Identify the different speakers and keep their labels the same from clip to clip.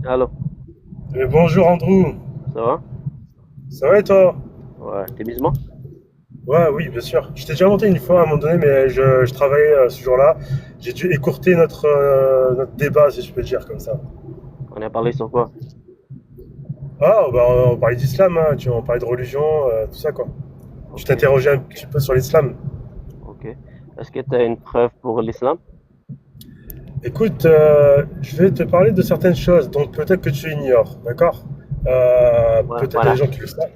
Speaker 1: Allô,
Speaker 2: Bonjour Andrew,
Speaker 1: ça va?
Speaker 2: ça va et toi?
Speaker 1: Ouais, t'es musulman?
Speaker 2: Ouais, oui, bien sûr. Je t'ai déjà monté une fois à un moment donné, mais je travaillais ce jour-là. J'ai dû écourter notre débat, si je peux dire comme ça.
Speaker 1: On a parlé sur quoi?
Speaker 2: Ah, bah, on parlait d'islam, hein, on parlait de religion, tout ça quoi. Je
Speaker 1: Ok,
Speaker 2: t'interrogeais un petit peu sur l'islam.
Speaker 1: ok. Est-ce que t'as une preuve pour l'islam?
Speaker 2: Écoute, je vais te parler de certaines choses dont peut-être que tu ignores, d'accord?
Speaker 1: Ouais,
Speaker 2: Peut-être il y a des
Speaker 1: voilà.
Speaker 2: gens qui le savent.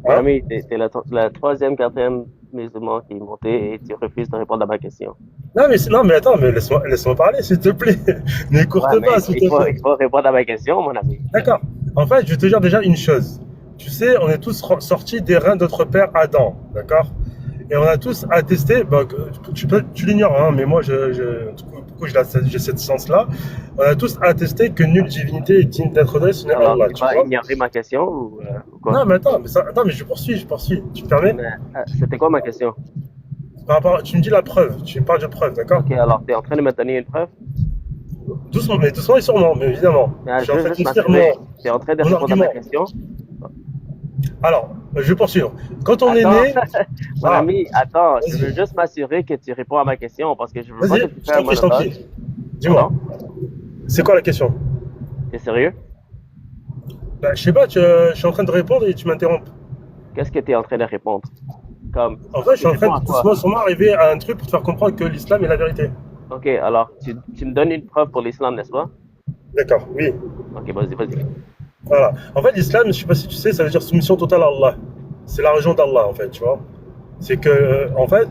Speaker 1: Mon
Speaker 2: Hein?
Speaker 1: ami, t'es la troisième, quatrième musulman qui est monté et tu refuses de répondre à ma question.
Speaker 2: Non, mais attends, mais laisse-moi parler, s'il te plaît.
Speaker 1: Ouais,
Speaker 2: N'écourte pas,
Speaker 1: mais
Speaker 2: s'il te plaît.
Speaker 1: il faut répondre à ma question, mon ami.
Speaker 2: D'accord. En fait, je vais te dire déjà une chose. Tu sais, on est tous sortis des reins de notre père Adam, d'accord? Et on a tous attesté, bah, tu l'ignores, hein, mais moi, du coup, j'ai cette science-là. On a tous attesté que nulle divinité est digne d'être adorée, ce n'est
Speaker 1: Alors,
Speaker 2: Allah,
Speaker 1: tu
Speaker 2: tu
Speaker 1: vas
Speaker 2: vois?
Speaker 1: ignorer ma question ou quoi?
Speaker 2: Non, mais attends, mais je poursuis, tu me permets?
Speaker 1: Mais c'était quoi ma question?
Speaker 2: Tu me dis la preuve, tu me parles de preuve, d'accord?
Speaker 1: Ok, alors t'es en train de me donner une preuve?
Speaker 2: Doucement et sûrement, mais évidemment.
Speaker 1: Mais
Speaker 2: Je suis
Speaker 1: je
Speaker 2: en
Speaker 1: veux
Speaker 2: train de
Speaker 1: juste
Speaker 2: construire
Speaker 1: m'assurer. T'es en train de
Speaker 2: mon
Speaker 1: répondre à ma
Speaker 2: argument.
Speaker 1: question?
Speaker 2: Alors, je vais poursuivre. Quand on est
Speaker 1: Attends,
Speaker 2: né,
Speaker 1: mon
Speaker 2: ah,
Speaker 1: ami, attends, je veux
Speaker 2: vas-y,
Speaker 1: juste m'assurer que tu réponds à ma question parce que je veux pas que
Speaker 2: vas-y,
Speaker 1: tu fasses un
Speaker 2: je t'en
Speaker 1: monologue.
Speaker 2: prie. Dis-moi,
Speaker 1: Pardon?
Speaker 2: c'est quoi la question?
Speaker 1: T'es sérieux?
Speaker 2: Bah, je sais pas, je suis en train de répondre et tu m'interromps.
Speaker 1: Qu'est-ce que tu es en train de répondre? Comme,
Speaker 2: En fait, je
Speaker 1: tu
Speaker 2: suis en train
Speaker 1: réponds
Speaker 2: de
Speaker 1: à quoi?
Speaker 2: doucement sûrement arriver à un truc pour te faire comprendre que l'islam est la vérité.
Speaker 1: Ok, alors, tu me donnes une preuve pour l'islam, n'est-ce pas?
Speaker 2: D'accord, oui.
Speaker 1: Ok, vas-y, vas-y.
Speaker 2: Voilà. En fait, l'islam, je sais pas si tu sais, ça veut dire soumission totale à Allah. C'est la religion d'Allah, en fait, tu vois. C'est que, en fait,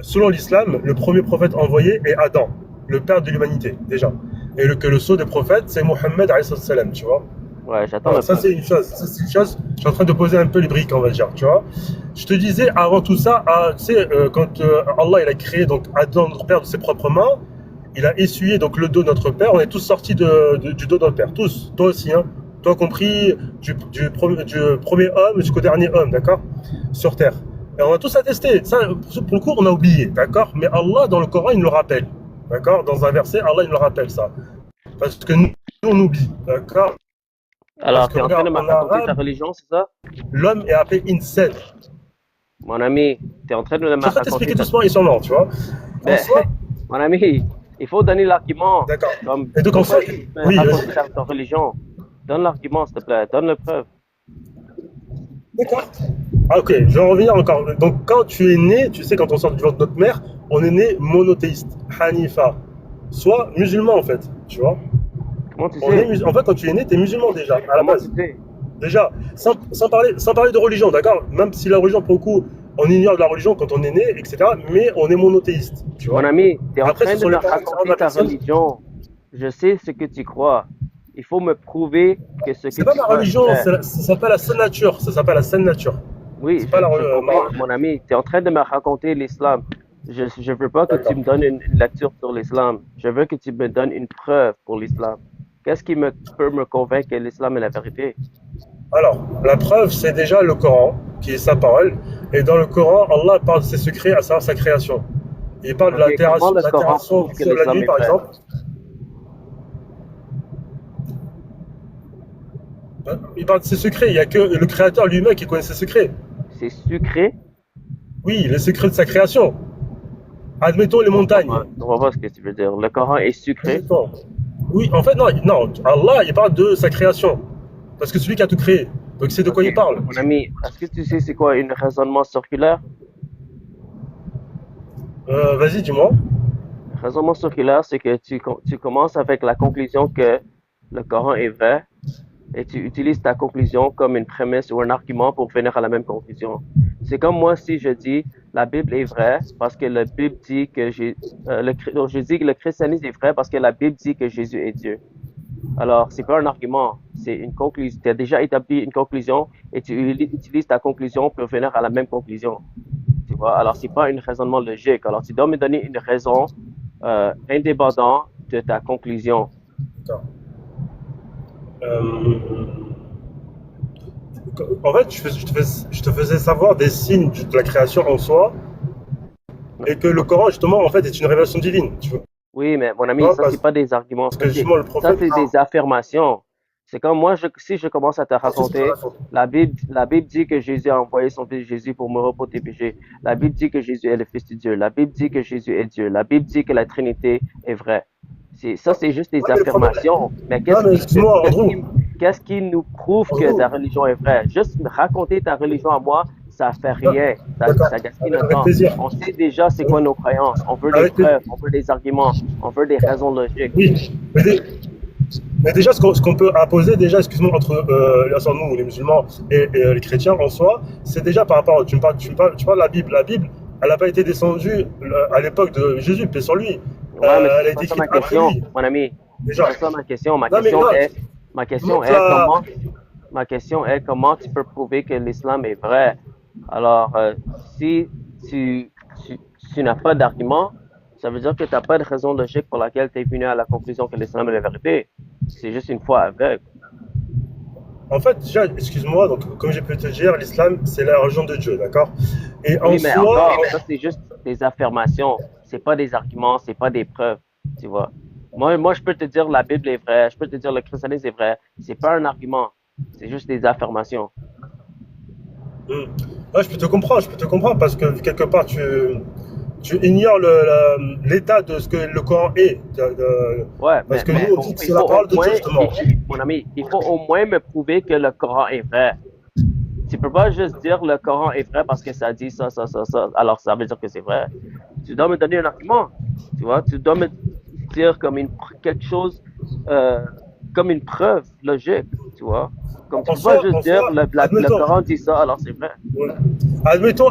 Speaker 2: selon l'islam, le premier prophète envoyé est Adam, le père de l'humanité, déjà. Et que le sceau des prophètes, c'est Mohammed, alayhi salam, tu vois.
Speaker 1: Ouais, j'attends
Speaker 2: Voilà,
Speaker 1: la
Speaker 2: ça
Speaker 1: preuve.
Speaker 2: c'est une chose. Ça c'est une chose. Je suis en train de poser un peu les briques, on va dire, tu vois. Je te disais avant tout ça, tu sais, quand Allah il a créé donc Adam notre père de ses propres mains, il a essuyé donc le dos de notre père. On est tous sortis du dos de notre père, tous, toi aussi, hein, toi compris, du premier homme jusqu'au dernier homme, d'accord, sur terre. Et on a tous attesté. Ça, pour le coup, on a oublié, d'accord. Mais Allah dans le Coran il nous le rappelle, d'accord. Dans un verset, Allah il nous le rappelle ça, parce que nous on oublie, d'accord. Parce
Speaker 1: Alors,
Speaker 2: que
Speaker 1: tu es en train de
Speaker 2: regarde,
Speaker 1: me
Speaker 2: en
Speaker 1: raconter ta
Speaker 2: arabe,
Speaker 1: religion, c'est ça?
Speaker 2: l'homme est appelé Insen.
Speaker 1: Mon ami, tu es en train de
Speaker 2: Je suis
Speaker 1: me
Speaker 2: en train de
Speaker 1: raconter
Speaker 2: t'expliquer
Speaker 1: ta...
Speaker 2: doucement et sûrement, tu vois. En
Speaker 1: Ben,
Speaker 2: soi,
Speaker 1: mon ami, il faut donner l'argument.
Speaker 2: d'accord.
Speaker 1: Comme,
Speaker 2: Et donc en soi,
Speaker 1: pourquoi juste me
Speaker 2: oui,
Speaker 1: raconter
Speaker 2: vas-y.
Speaker 1: ta religion? Donne l'argument, s'il te plaît. Donne la preuve.
Speaker 2: D'accord. Ah, ok, je vais en revenir encore. Donc quand tu es né, tu sais, quand on sort du ventre de notre mère, on est né monothéiste, Hanifa. Soit musulman en fait, tu vois.
Speaker 1: Comment tu sais?
Speaker 2: En fait, quand tu es né, tu es musulman déjà, à la
Speaker 1: Comment tu
Speaker 2: base.
Speaker 1: sais?
Speaker 2: Déjà, sans parler de religion, d'accord. Même si la religion, pour le coup, on ignore de la religion quand on est né, etc. Mais on est monothéiste, tu
Speaker 1: Mon
Speaker 2: vois.
Speaker 1: ami, tu es
Speaker 2: Et
Speaker 1: en
Speaker 2: après,
Speaker 1: train
Speaker 2: ce
Speaker 1: de
Speaker 2: sont
Speaker 1: me
Speaker 2: les parents qui rendent
Speaker 1: raconter
Speaker 2: la
Speaker 1: ta
Speaker 2: personne.
Speaker 1: religion. Je sais ce que tu crois. Il faut me prouver que ce que
Speaker 2: C'est pas
Speaker 1: tu
Speaker 2: ma
Speaker 1: crois est
Speaker 2: religion,
Speaker 1: vrai.
Speaker 2: ça s'appelle la saine nature. Ça s'appelle la saine nature.
Speaker 1: Oui,
Speaker 2: C'est pas
Speaker 1: je
Speaker 2: ma
Speaker 1: comprends,
Speaker 2: religion.
Speaker 1: mon ami. Tu es en train de me raconter l'islam. Je veux pas que tu
Speaker 2: D'accord.
Speaker 1: me donnes une lecture sur l'islam. Je veux que tu me donnes une preuve pour l'islam. Qu'est-ce qui peut me convaincre que l'islam est la vérité?
Speaker 2: Alors, la preuve, c'est déjà le Coran, qui est sa parole. Et dans le Coran, Allah parle de ses secrets, à savoir sa création. Il parle de
Speaker 1: Ok, comment le
Speaker 2: la
Speaker 1: Coran
Speaker 2: terration
Speaker 1: prouve
Speaker 2: du
Speaker 1: que
Speaker 2: jour et de la
Speaker 1: l'islam
Speaker 2: nuit,
Speaker 1: est
Speaker 2: par
Speaker 1: vrai?
Speaker 2: exemple. Il parle de ses secrets. Il n'y a que le Créateur lui-même qui connaît ses secrets.
Speaker 1: C'est sucré?
Speaker 2: Oui, les secrets de sa création. Admettons les montagnes.
Speaker 1: Je comprends pas ce que tu veux dire. Le Coran est sucré?
Speaker 2: Admettons. Oui, en fait, non. Allah, il parle de sa création. Parce que c'est lui qui a tout créé. Donc c'est de
Speaker 1: Ok,
Speaker 2: quoi il parle.
Speaker 1: mon ami, est-ce que tu sais c'est quoi un raisonnement circulaire?
Speaker 2: Vas-y, dis-moi.
Speaker 1: Raisonnement circulaire, c'est que tu commences avec la conclusion que le Coran est vrai et tu utilises ta conclusion comme une prémisse ou un argument pour venir à la même conclusion. C'est comme moi si je dis la Bible est vraie parce que la Bible dit que non, je dis que le christianisme est vrai parce que la Bible dit que Jésus est Dieu. Alors, c'est pas un argument, c'est une conclusion. Tu as déjà établi une conclusion et tu utilises ta conclusion pour venir à la même conclusion. Tu vois? Alors, c'est pas un raisonnement logique. Alors, tu dois me donner une raison indépendante de ta conclusion.
Speaker 2: D'accord. En fait, je te faisais savoir des signes de la création en soi, et que le Coran, justement, en fait, est une révélation divine. Tu
Speaker 1: Oui, mais mon ami,
Speaker 2: vois,
Speaker 1: ça, c'est pas des arguments.
Speaker 2: parce que justement, le
Speaker 1: Ça,
Speaker 2: prophète.
Speaker 1: c'est des affirmations. C'est comme moi, si je commence à te
Speaker 2: C'est ça
Speaker 1: raconter,
Speaker 2: la faute.
Speaker 1: La Bible dit que Jésus a envoyé son fils Jésus pour mourir pour tes péchés. La Bible dit que Jésus est le Fils de Dieu. La Bible dit que Jésus est Dieu. La Bible dit que la Trinité est vraie. Ça, c'est juste des
Speaker 2: Ouais, mais le problème.
Speaker 1: affirmations. Mais
Speaker 2: Non, mais excuse-moi, Andrew.
Speaker 1: qu'est-ce qui nous prouve que ta
Speaker 2: Andrew,
Speaker 1: religion est vraie? Juste raconter ta religion à moi, ça fait rien.
Speaker 2: d'accord.
Speaker 1: Ça gaspille notre
Speaker 2: Avec
Speaker 1: temps.
Speaker 2: plaisir.
Speaker 1: On sait déjà c'est quoi nos croyances. On veut des
Speaker 2: Avec plaisir.
Speaker 1: preuves, on veut des arguments, on veut des raisons logiques.
Speaker 2: Oui. Mais déjà, ce qu'on peut imposer, déjà, excuse-moi, entre nous, les musulmans, et les chrétiens en soi, c'est déjà par rapport. Tu parles de la Bible. La Bible, elle n'a pas été descendue à l'époque de Jésus, paix sur lui.
Speaker 1: Ouais, mais
Speaker 2: Elle a
Speaker 1: c'est pas
Speaker 2: été
Speaker 1: ça ma
Speaker 2: écrite après
Speaker 1: question,
Speaker 2: lui.
Speaker 1: mon ami. C'est
Speaker 2: Déjà.
Speaker 1: pas ça ma question.
Speaker 2: Non, mais non,
Speaker 1: Ma question
Speaker 2: montre
Speaker 1: est
Speaker 2: la.
Speaker 1: ma question est comment tu peux prouver que l'islam est vrai? Alors, si tu, tu, tu n'as pas d'argument, ça veut dire que tu n'as pas de raison logique pour laquelle tu es venu à la conclusion que l'islam est la vérité. C'est juste une foi aveugle.
Speaker 2: En fait, déjà, excuse-moi, donc, comme j'ai pu te dire, l'islam, c'est la religion de Dieu, d'accord? Et en
Speaker 1: Oui, mais
Speaker 2: soi,
Speaker 1: encore, ça c'est juste des affirmations. C'est pas des arguments, c'est pas des preuves. Tu vois. Moi, je peux te dire la Bible est vraie, je peux te dire le christianisme est vrai. C'est pas un argument. C'est juste des affirmations.
Speaker 2: ouais, je peux te comprendre, parce que quelque part, tu ignores l'état de ce que le Coran est.
Speaker 1: Ouais,
Speaker 2: Parce que
Speaker 1: mais
Speaker 2: nous, on dit que c'est la parole de Dieu, justement.
Speaker 1: mon ami, il faut au moins me prouver que le Coran est vrai. Tu peux pas juste dire le Coran est vrai parce que ça dit ça, ça, ça, ça. Alors ça veut dire que c'est vrai. Tu dois me donner un argument. Tu vois, tu dois me dire comme quelque chose, euh, comme une preuve logique. Tu vois, comme tu peux pas juste
Speaker 2: En
Speaker 1: dire
Speaker 2: soi,
Speaker 1: le
Speaker 2: admettons.
Speaker 1: Coran dit ça, alors c'est vrai.
Speaker 2: Ouais. Admettons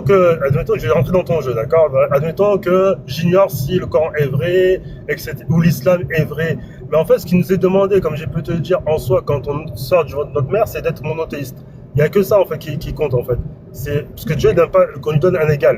Speaker 2: que je vais rentrer dans ton jeu, d'accord? Admettons que j'ignore si le Coran est vrai, etc., ou l'islam est vrai. Mais en fait, ce qui nous est demandé, comme j'ai pu te le dire en soi, quand on sort de notre mère, c'est d'être monothéiste. Il n'y a que ça, en fait, qui compte, en fait. C'est parce que Dieu n'aime pas qu'on lui donne un égal.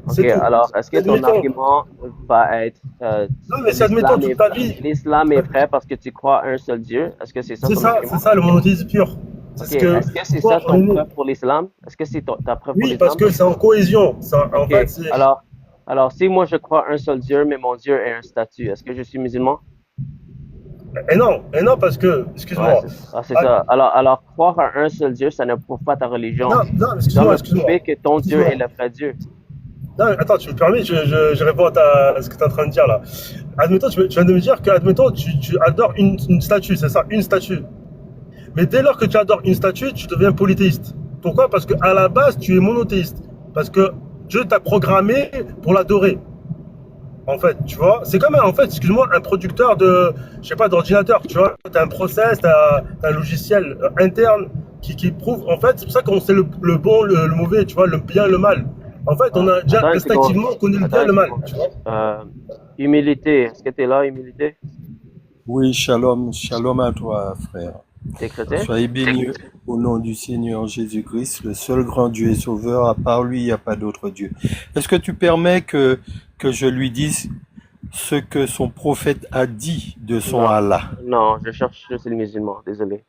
Speaker 1: Ok,
Speaker 2: C'est tout.
Speaker 1: alors est-ce que ton
Speaker 2: Admettons.
Speaker 1: argument va être
Speaker 2: Non, mais c'est admettons toute ta vie.
Speaker 1: l'islam est vrai parce que tu crois à un seul Dieu? Est-ce que c'est ça ton
Speaker 2: C'est
Speaker 1: argument?
Speaker 2: ça le monothéisme pur. C'est
Speaker 1: Ok,
Speaker 2: ce que,
Speaker 1: est-ce que c'est
Speaker 2: toi,
Speaker 1: ça
Speaker 2: on est
Speaker 1: ton
Speaker 2: né.
Speaker 1: preuve pour l'islam? Est-ce que c'est ta preuve pour
Speaker 2: Oui, parce
Speaker 1: l'islam?
Speaker 2: que c'est en cohésion. En
Speaker 1: Ok,
Speaker 2: fait, c'est.
Speaker 1: alors si moi je crois à un seul Dieu, mais mon Dieu est un statut, est-ce que je suis musulman?
Speaker 2: Et non, parce que,
Speaker 1: Ouais,
Speaker 2: excuse-moi.
Speaker 1: c'est
Speaker 2: Ah,
Speaker 1: ça. Alors croire à un seul Dieu, ça ne prouve pas ta religion.
Speaker 2: non, non,
Speaker 1: Tu dois me
Speaker 2: excuse-moi.
Speaker 1: prouver que ton Dieu
Speaker 2: Excuse-moi.
Speaker 1: est le vrai Dieu.
Speaker 2: Non, attends, tu me permets, je réponds à ce que tu es en train de dire là. Admettons, tu viens de me dire que, admettons, tu adores une statue, c'est ça, une statue. Mais dès lors que tu adores une statue, tu deviens polythéiste. Pourquoi? Parce qu'à la base, tu es monothéiste. Parce que Dieu t'a programmé pour l'adorer. En fait, tu vois, c'est comme, en fait, excuse-moi, un producteur je sais pas, d'ordinateur, tu vois, tu as un process, tu as un logiciel interne qui prouve, en fait, c'est pour ça qu'on sait le bon, le mauvais, tu vois, le bien, le mal. En fait, on a déjà
Speaker 1: Attends une seconde.
Speaker 2: instinctivement connu le bien
Speaker 1: Attends
Speaker 2: et le
Speaker 1: une
Speaker 2: mal,
Speaker 1: seconde.
Speaker 2: tu vois.
Speaker 1: Humilité, est-ce que tu es là, humilité?
Speaker 3: Oui, shalom, shalom à toi, frère.
Speaker 1: T'es chrétien?
Speaker 3: Soyez bénis au nom du Seigneur Jésus-Christ, le seul grand Dieu et sauveur. À part lui, il n'y a pas d'autre Dieu. Est-ce que tu permets que je lui dise ce que son prophète a dit de son
Speaker 1: Non,
Speaker 3: Allah?
Speaker 1: non, je cherche juste les musulmans, désolé.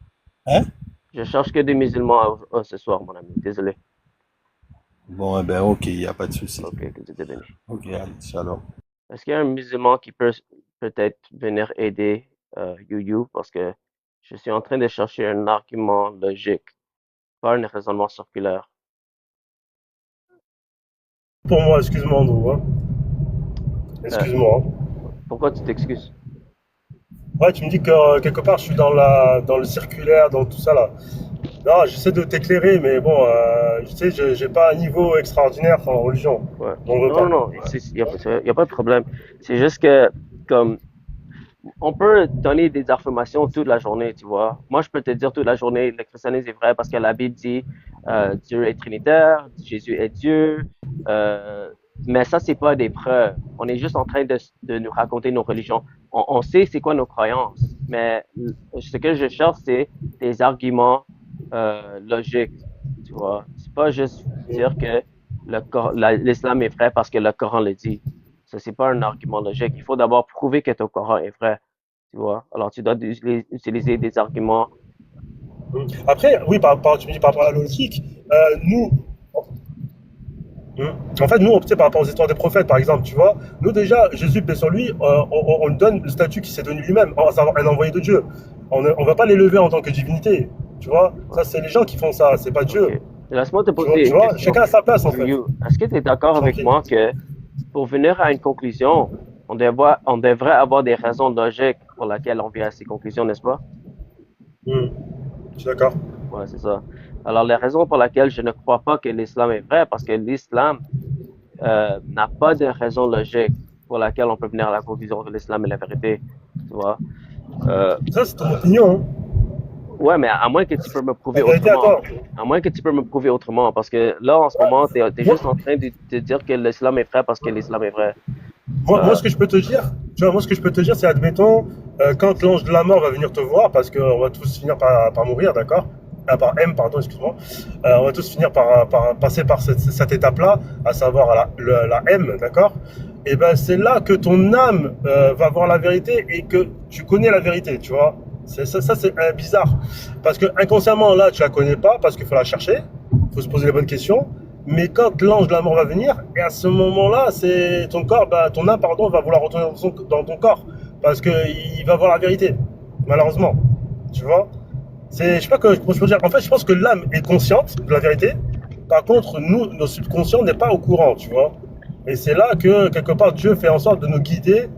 Speaker 3: Hein?
Speaker 1: Je cherche que des musulmans ce soir, mon ami, désolé.
Speaker 3: Bon, eh ben, ok, il n'y a pas de souci.
Speaker 1: Ok, que Dieu te bénisse.
Speaker 3: Ok, allez, shalom.
Speaker 1: Est-ce qu'il y a un musulman qui peut peut-être venir aider You parce que je suis en train de chercher un argument logique, pas un raisonnement circulaire.
Speaker 2: Pour moi, excuse-moi, Andrew, hein.
Speaker 1: Euh,
Speaker 2: Excuse-moi.
Speaker 1: Pourquoi tu t'excuses?
Speaker 2: Ouais, tu me dis que quelque part, je suis dans le circulaire, dans tout ça là. Non, j'essaie de t'éclairer, mais bon, tu sais, j'ai pas un niveau extraordinaire en religion.
Speaker 1: Ouais.
Speaker 2: On veut
Speaker 1: Non,
Speaker 2: pas.
Speaker 1: non, il y a pas de problème. C'est juste que, comme, on peut donner des affirmations toute la journée, tu vois. Moi, je peux te dire toute la journée, le christianisme est vrai parce que la Bible dit Dieu est trinitaire, Jésus est Dieu. Euh, mais ça, c'est pas des preuves. On est juste en train de nous raconter nos religions. On sait c'est quoi nos croyances, mais ce que je cherche, c'est des arguments logiques, tu vois. C'est pas juste dire que l'islam est vrai parce que le Coran le dit. Ça, c'est pas un argument logique. Il faut d'abord prouver que ton Coran est vrai, tu vois. Alors, tu dois utiliser des arguments.
Speaker 2: Après, oui, tu me dis par rapport à la logique, nous, en fait, nous, tu sais, par rapport aux histoires des prophètes, par exemple, tu vois, nous déjà, Jésus, paix sur lui, on lui donne le statut qu'il s'est donné lui-même, à savoir un envoyé de Dieu. On va pas l'élever en tant que divinité. Tu vois, ça, c'est les gens qui font ça, c'est pas Dieu.
Speaker 1: Ok. Laisse-moi te
Speaker 2: Tu vois,
Speaker 1: poser
Speaker 2: tu
Speaker 1: une
Speaker 2: vois,
Speaker 1: question.
Speaker 2: chacun a sa place, en fait.
Speaker 1: Est-ce que tu es d'accord
Speaker 2: Je t'en
Speaker 1: avec
Speaker 2: prie.
Speaker 1: moi que pour venir à une conclusion, on devrait avoir des raisons logiques pour lesquelles on vient à ces conclusions, n'est-ce pas?
Speaker 2: Hmm, je suis d'accord.
Speaker 1: Ouais, c'est ça. Alors, les raisons pour lesquelles je ne crois pas que l'islam est vrai, parce que l'islam n'a pas de raison logique pour laquelle on peut venir à la conclusion que l'islam est la vérité. Tu vois? Euh,
Speaker 2: Ça, c'est ton opinion, hein.
Speaker 1: ouais, mais à moins que tu peux me prouver
Speaker 2: La vérité à
Speaker 1: autrement.
Speaker 2: toi.
Speaker 1: À moins que tu peux me prouver autrement. Parce que là, en ce moment, t'es
Speaker 2: Moi,
Speaker 1: juste en train de te dire que l'islam est vrai parce que l'islam est vrai.
Speaker 2: moi,
Speaker 1: Euh,
Speaker 2: ce que je peux te dire, tu vois, moi, ce que je peux te dire, c'est, admettons, quand l'ange de la mort va venir te voir, parce qu'on va tous finir par mourir, d'accord? Par M, pardon, excuse-moi. On va tous finir par passer par cette étape-là, à savoir la M, d'accord? Et ben, c'est là que ton âme va voir la vérité et que tu connais la vérité, tu vois? Ça, c'est bizarre. Parce que inconsciemment, là, tu la connais pas, parce qu'il faut la chercher, il faut se poser les bonnes questions. Mais quand l'ange de la mort va venir, et à ce moment-là, c'est ton corps, bah, ton âme, pardon, va vouloir retourner dans ton corps. Parce qu'il va voir la vérité, malheureusement. Tu vois? Je sais pas comment je peux dire. En fait, je pense que l'âme est consciente de la vérité. Par contre, nous, nos subconscients n'est pas au courant, tu vois. Et c'est là que, quelque part, Dieu fait en sorte de nous guider,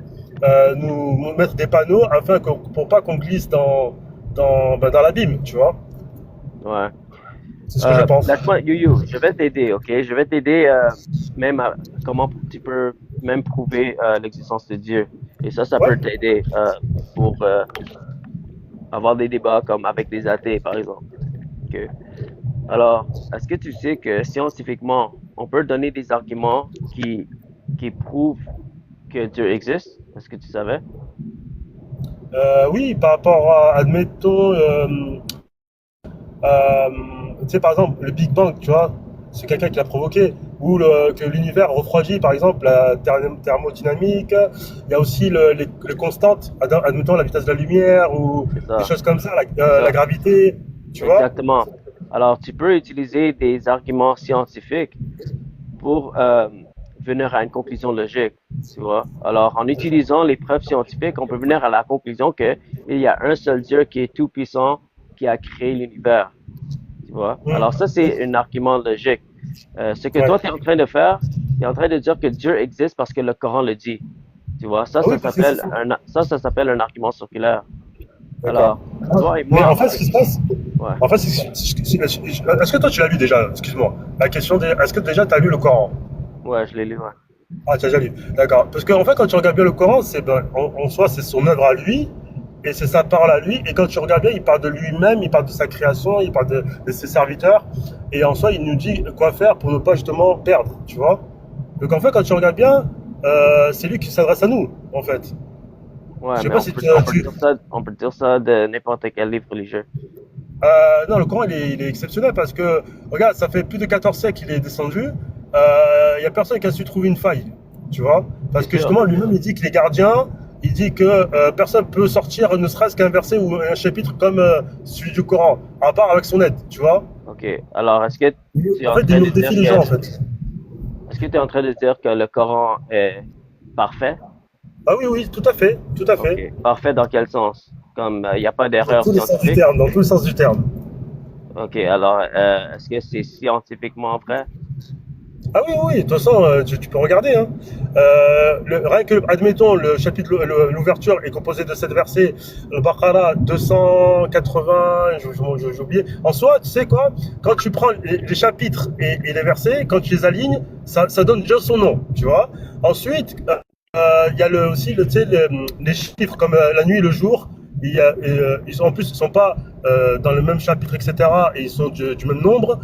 Speaker 2: nous mettre des panneaux afin que, pour pas qu'on glisse dans l'abîme, tu vois.
Speaker 1: ouais.
Speaker 2: C'est ce que je pense.
Speaker 1: Laisse-moi, Youyou, je vais t'aider, ok? Je vais t'aider même à comment tu peux même prouver l'existence de Dieu. Et ça
Speaker 2: Ouais.
Speaker 1: peut t'aider pour avoir des débats comme avec des athées, par exemple. Ok? Alors, est-ce que tu sais que scientifiquement, on peut donner des arguments qui prouvent que Dieu existe? Est-ce que tu savais?
Speaker 2: Oui, par rapport à, admettons, Euh, tu sais, par exemple, le Big Bang, tu vois, c'est quelqu'un qui l'a provoqué. Ou que l'univers refroidit, par exemple, la thermodynamique. Il y a aussi les constantes, admettons la vitesse de la lumière ou
Speaker 1: C'est
Speaker 2: des
Speaker 1: ça,
Speaker 2: choses comme ça,
Speaker 1: c'est
Speaker 2: la
Speaker 1: ça.
Speaker 2: gravité, tu vois.
Speaker 1: Exactement. Alors, tu peux utiliser des arguments scientifiques pour venir à une conclusion logique, tu vois. Alors, en utilisant les preuves scientifiques, on peut venir à la conclusion que il y a un seul Dieu qui est tout puissant, qui a créé l'univers, tu vois. Alors, ça, c'est un argument logique. Ce que
Speaker 2: Ouais.
Speaker 1: toi, tu es en train de faire, tu es en train de dire que Dieu existe parce que le Coran le dit, tu vois.
Speaker 2: Ah oui, parce que c'est ça.
Speaker 1: Ça s'appelle un argument circulaire.
Speaker 2: D'accord.
Speaker 1: Alors, toi et
Speaker 2: Mais
Speaker 1: moi,
Speaker 2: en fait, ce qui se passe,
Speaker 1: ouais,
Speaker 2: en fait, est-ce que toi tu l'as lu déjà? Excuse-moi. La question est-ce que déjà tu as lu le Coran?
Speaker 1: ouais, je l'ai lu, ouais.
Speaker 2: Ah, tu as déjà lu. D'accord. Parce qu'en fait, quand tu regardes bien le Coran, en soi, c'est son œuvre à lui, et c'est sa parole à lui. Et quand tu regardes bien, il parle de lui-même, il parle de sa création, il parle de ses serviteurs. Et en soi, il nous dit quoi faire pour ne pas justement perdre, tu vois. Donc en fait, quand tu regardes bien, c'est lui qui s'adresse à nous, en fait. Je
Speaker 1: Ouais,
Speaker 2: sais
Speaker 1: mais
Speaker 2: pas si
Speaker 1: on peut dire ça de n'importe quel livre religieux.
Speaker 2: Non, le Coran, il est exceptionnel parce que, regarde, ça fait plus de 14 siècles qu'il est descendu. Il n'y a personne qui a su trouver une faille, tu vois.
Speaker 1: C'est
Speaker 2: Parce que
Speaker 1: sûr.
Speaker 2: justement, lui-même, il dit qu'il est gardien. Il dit que personne peut sortir ne serait-ce qu'un verset ou un chapitre comme celui du Coran, à part avec son aide, tu vois.
Speaker 1: Ok. Alors, tu es
Speaker 2: En
Speaker 1: en
Speaker 2: fait,
Speaker 1: train
Speaker 2: il
Speaker 1: de
Speaker 2: nous
Speaker 1: dire
Speaker 2: défie les gens, en fait.
Speaker 1: est-ce que tu es en train de dire que le Coran est parfait?
Speaker 2: Ah oui, oui, tout à fait, tout à
Speaker 1: Ok.
Speaker 2: fait.
Speaker 1: Parfait dans quel sens? Comme il n'y a pas
Speaker 2: Dans
Speaker 1: d'erreur
Speaker 2: tous les sens du
Speaker 1: scientifique?
Speaker 2: terme, dans tous les sens du terme.
Speaker 1: Ok. Alors, est-ce que c'est scientifiquement vrai?
Speaker 2: Ah oui, oui, de toute façon, tu peux regarder. Hein. Rien que, admettons, le chapitre, l'ouverture est composé de 7 versets. Le Baqarah, 280, j'ai oublié. En soi, tu sais quoi? Quand tu prends les chapitres et les versets, quand tu les alignes, ça donne déjà son nom, tu vois. Ensuite, il y a aussi tu sais, les chiffres comme la nuit, le jour. En plus, ils sont pas dans le même chapitre, etc. Et ils sont du même nombre,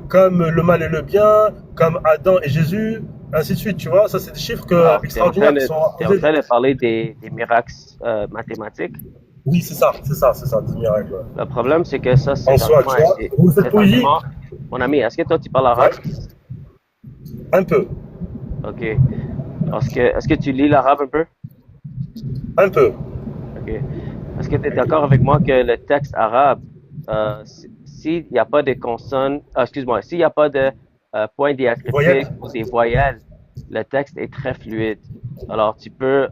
Speaker 2: comme le mal et le bien, comme Adam et Jésus, ainsi de suite. Tu vois, ça, c'est des chiffres
Speaker 1: Alors,
Speaker 2: extraordinaires qui sont
Speaker 1: t'es en
Speaker 2: apposés.
Speaker 1: train de parler des miracles mathématiques.
Speaker 2: Oui, c'est ça, des miracles. Ouais.
Speaker 1: Le problème, c'est que ça,
Speaker 2: En soi, tu vois, vous faites
Speaker 1: cet
Speaker 2: poésie,
Speaker 1: argument, mon ami, est-ce que toi, tu parles
Speaker 2: ouais,
Speaker 1: arabe?
Speaker 2: un peu,
Speaker 1: Ok. Est-ce que tu lis l'arabe un peu?
Speaker 2: un peu.
Speaker 1: Ok. Est-ce que tu es d'accord avec moi que le texte arabe, s'il n'y a pas de consonnes, excuse-moi, s'il n'y a pas de points
Speaker 2: Voyelle,
Speaker 1: diacritiques ou des voyelles, le texte est très fluide. Alors, tu peux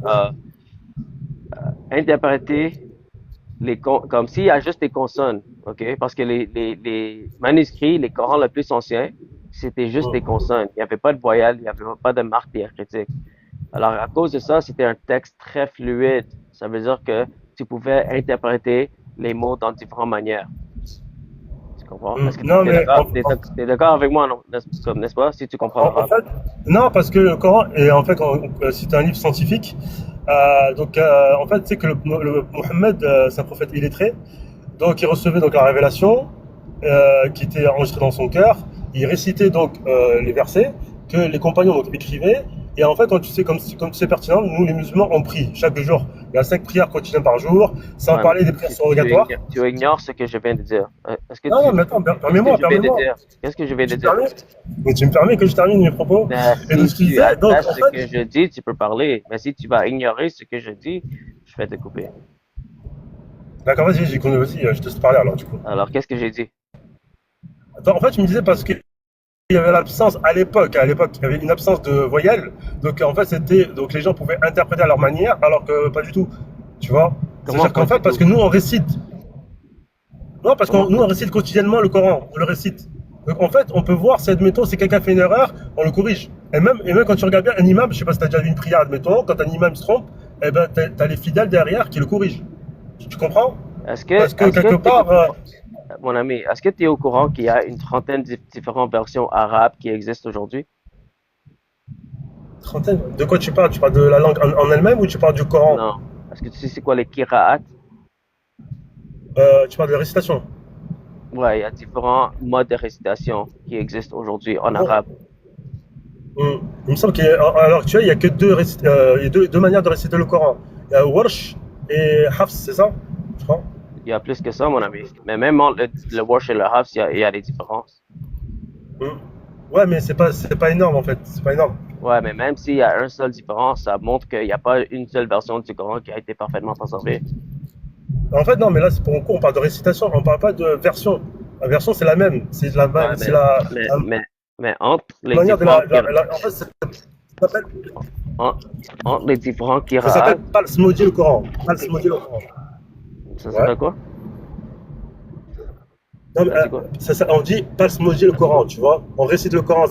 Speaker 1: interpréter comme s'il y a juste des consonnes, ok? Parce que les manuscrits, les Corans les plus anciens, c'était juste des
Speaker 2: Hum.
Speaker 1: consonnes. Il n'y avait pas de voyelles, il n'y avait pas de marque diacritique. Alors, à cause de ça, c'était un texte très fluide. Ça veut dire que tu pouvais interpréter les mots dans différentes manières. Tu comprends? Est-ce que tu
Speaker 2: Non,
Speaker 1: es
Speaker 2: mais
Speaker 1: d'accord? T'es d'accord avec moi, non? N'est-ce pas? Si tu comprends
Speaker 2: en
Speaker 1: l'arabe.
Speaker 2: fait, non, parce que le Coran est en fait, c'est un livre scientifique. En fait, c'est que Mohammed, c'est un prophète illettré. Donc, il recevait donc la révélation qui était enregistrée dans son cœur. Il récitait donc les versets que les compagnons donc, écrivaient. Et en fait, quand tu sais, comme tu sais pertinent, nous les musulmans, on prie chaque jour. Il y a 5 prières quotidiennes par jour, sans
Speaker 1: Ouais, mais
Speaker 2: parler des prières surrogatoires.
Speaker 1: tu ignores ce que je viens de dire.
Speaker 2: Non, non, mais attends,
Speaker 1: Qu'est-ce que
Speaker 2: permets-moi,
Speaker 1: je viens de
Speaker 2: permets-moi.
Speaker 1: dire? Qu'est-ce que je viens de
Speaker 2: Tu me
Speaker 1: dire?
Speaker 2: permets? Mais tu me permets que je termine mes propos?
Speaker 1: Ben,
Speaker 2: Et donc,
Speaker 1: si
Speaker 2: je te
Speaker 1: tu
Speaker 2: disais, donc,
Speaker 1: attaches
Speaker 2: en
Speaker 1: ce que
Speaker 2: fait,
Speaker 1: je dis, tu peux parler. Mais si tu vas ignorer ce que je dis, je vais te couper.
Speaker 2: d'accord, vas-y, j'ai connu aussi, je te laisse parler alors, du coup.
Speaker 1: Alors, qu'est-ce que j'ai dit?
Speaker 2: Attends, en fait, tu me disais parce qu'il y avait l'absence à l'époque, il y avait une absence de voyelles. Donc, en fait, donc les gens pouvaient interpréter à leur manière, alors que pas du tout. Tu vois?
Speaker 1: Comment
Speaker 2: C'est-à-dire
Speaker 1: pas
Speaker 2: qu'en fait,
Speaker 1: du
Speaker 2: parce
Speaker 1: tout?
Speaker 2: que nous, on récite. Non, parce que
Speaker 1: Comment
Speaker 2: nous,
Speaker 1: pas
Speaker 2: on
Speaker 1: du
Speaker 2: récite quotidiennement le Coran, on le récite. Donc, en fait, on peut voir si, admettons, si quelqu'un fait une erreur, on le corrige. Et même quand tu regardes bien un imam, je sais pas si tu as déjà vu une prière, admettons, quand un imam se trompe, eh ben, t'as les fidèles derrière qui le corrigent. Tu comprends? Parce que
Speaker 1: est-ce que
Speaker 2: quelque
Speaker 1: t'es au
Speaker 2: part,
Speaker 1: courant, mon ami, est-ce que tu es au courant qu'il y a une trentaine de différentes versions arabes qui existent aujourd'hui?
Speaker 2: trentaine, de quoi tu parles? Tu parles de la langue en elle-même ou tu parles du Coran?
Speaker 1: Non. Est-ce que tu sais c'est quoi les qira'at?
Speaker 2: Tu parles de la récitation.
Speaker 1: Ouais, il y a différents modes de récitation qui existent aujourd'hui en
Speaker 2: Bon,
Speaker 1: arabe.
Speaker 2: il me semble qu'à l'heure actuelle, il n'y a que il y a deux manières de réciter le Coran. Il y a Warsh et Hafs, c'est ça? Je crois.
Speaker 1: Il y a plus que ça, mon ami. Mais même entre le Warsh et le Hafs, il y a des différences.
Speaker 2: Hum. Ouais, mais c'est pas énorme en fait. C'est pas énorme.
Speaker 1: Ouais, mais même s'il y a une seule différence, ça montre qu'il n'y a pas une seule version du Coran qui a été parfaitement préservée.
Speaker 2: En fait, non, mais là, c'est pour un coup, on parle de récitation, on parle pas de version. La version, c'est la même.
Speaker 1: Ouais,
Speaker 2: C'est la
Speaker 1: mais entre les
Speaker 2: manière de
Speaker 1: différents
Speaker 2: en fait, ça s'appelle,
Speaker 1: en- entre les différents
Speaker 2: ça
Speaker 1: qira'at,
Speaker 2: s'appelle Palsmodie le Coran. Palsmodie le Coran.
Speaker 1: ça
Speaker 2: Ouais.
Speaker 1: s'appelle quoi?
Speaker 2: Non, mais,
Speaker 1: T'as dit quoi?
Speaker 2: on dit Palsmodie le Coran, tu vois. On récite le Coran.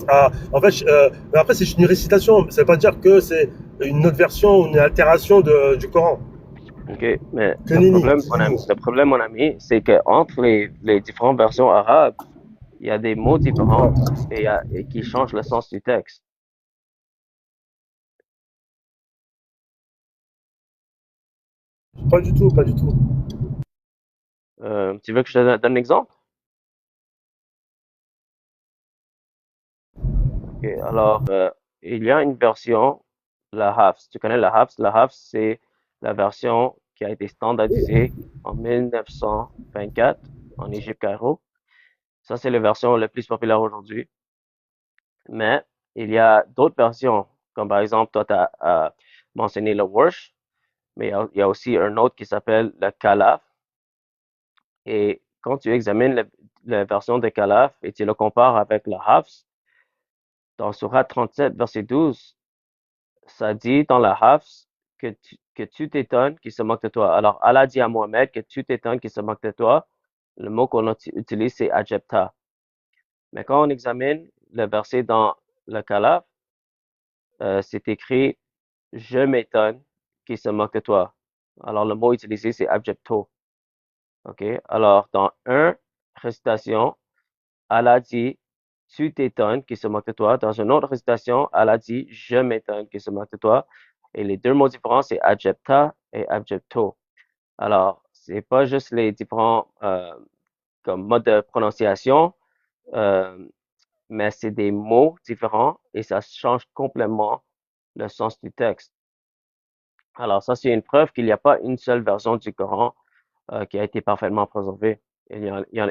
Speaker 2: En fait, mais après, c'est une récitation. Ça veut pas dire que c'est une autre version ou une altération du Coran.
Speaker 1: Ok, mais
Speaker 2: Que nini, c'est nini.
Speaker 1: le problème, mon ami, c'est que entre les différentes versions arabes, il y a des mots différents
Speaker 2: Ouais.
Speaker 1: et qui changent le sens du texte.
Speaker 2: Pas du tout, pas du tout.
Speaker 1: Tu veux que je te donne un exemple? Ok, alors, il y a une version, la Hafs. Tu connais la Hafs? La Hafs, c'est la version qui a été standardisée en 1924 en Égypte, Cairo. Ça, c'est la version la plus populaire aujourd'hui. Mais il y a d'autres versions, comme par exemple, toi, tu as mentionné le Warsh, mais il y a aussi un autre qui s'appelle le Khalaf. Et quand tu examines la version de Khalaf et tu le compares avec le Hafs, dans Surat 37, verset 12, ça dit dans la Hafs que tu t'étonnes qu'il se moque de toi. Alors, Allah dit à Mohamed que tu t'étonnes qu'il se moque de toi. Le mot qu'on utilise, c'est ajabta. Mais quand on examine le verset dans le Khalaf, c'est écrit je m'étonne qu'il se moque de toi. Alors, le mot utilisé, c'est abjecto. OK? Alors, dans un récitation, Allah dit tu t'étonnes qu'il se moque de toi. Dans une autre récitation, Allah dit je m'étonne qu'il se moque de toi. Et les deux mots différents, c'est abjecta et abjecto. Alors, c'est pas juste les différents comme modes de prononciation, euh, mais c'est des mots différents et ça change complètement le sens du texte. Alors, ça, c'est une preuve qu'il n'y a pas une seule version du Coran qui a été parfaitement préservée. Il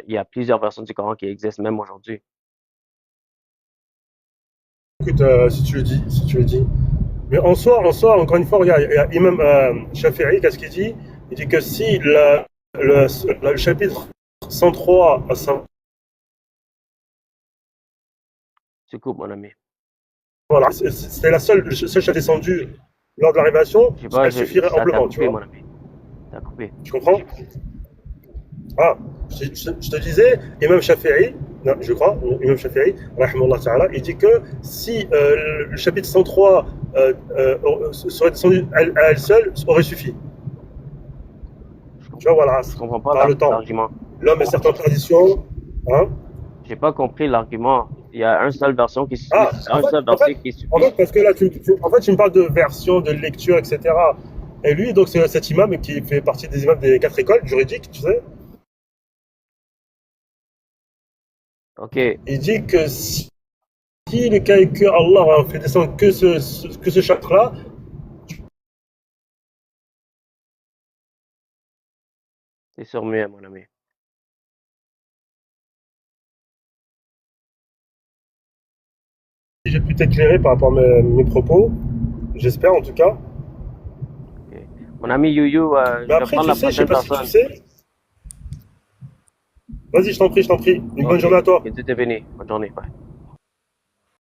Speaker 1: y a plusieurs versions du Coran qui existent même aujourd'hui.
Speaker 2: Écoute, si tu le dis, si tu le dis. Mais en soi, encore une fois, regarde, il y a Imam Shafi'i, qu'est-ce qu'il dit? Il dit que si le chapitre 103 à 100,
Speaker 1: Tu coupes, mon ami.
Speaker 2: voilà, c'était le seul chapitre descendu lors de la révélation,
Speaker 1: Je sais pas,
Speaker 2: elle suffirait
Speaker 1: ça t'a
Speaker 2: amplement, tu
Speaker 1: coupé,
Speaker 2: vois.
Speaker 1: mon ami. T'as coupé.
Speaker 2: Tu comprends? Ah, je te disais, Imam Shafi'i, non, je crois, Imam Shafi'i, rahimahullah ta'ala, il dit que si le chapitre 103 serait descendu à elle seule, ça aurait suffi.
Speaker 1: Je
Speaker 2: Tu vois,
Speaker 1: comprends,
Speaker 2: voilà,
Speaker 1: je comprends pas
Speaker 2: par le temps.
Speaker 1: l'argument.
Speaker 2: L'homme et certaines traditions, hein.
Speaker 1: J'ai pas compris l'argument. Il y a une seule version qui suffit,
Speaker 2: Ah,
Speaker 1: un seul verset qui
Speaker 2: en
Speaker 1: suffit.
Speaker 2: fait, parce que là, en fait, tu me parles de version, de lecture, etc. Et lui, donc, c'est cet imam qui fait partie des imams des 4 écoles juridiques, tu sais.
Speaker 1: Ok,
Speaker 2: Il dit que si le cas est que Allah a fait descendre que ce chapitre-là,
Speaker 1: c'est sur muet, mon ami.
Speaker 2: j'ai pu t'éclairer par rapport à mes propos, j'espère en tout cas.
Speaker 1: Ok. Mon ami Youyou,
Speaker 2: Mais
Speaker 1: je vais
Speaker 2: après,
Speaker 1: prendre
Speaker 2: tu
Speaker 1: la
Speaker 2: sais, je sais
Speaker 1: prochaine
Speaker 2: pas si tu
Speaker 1: personne.
Speaker 2: sais. Vas-y, je t'en prie, je t'en prie. Une bonne
Speaker 1: Ok,
Speaker 2: journée à toi.
Speaker 1: que Dieu te bénisse. Bonne journée, bye.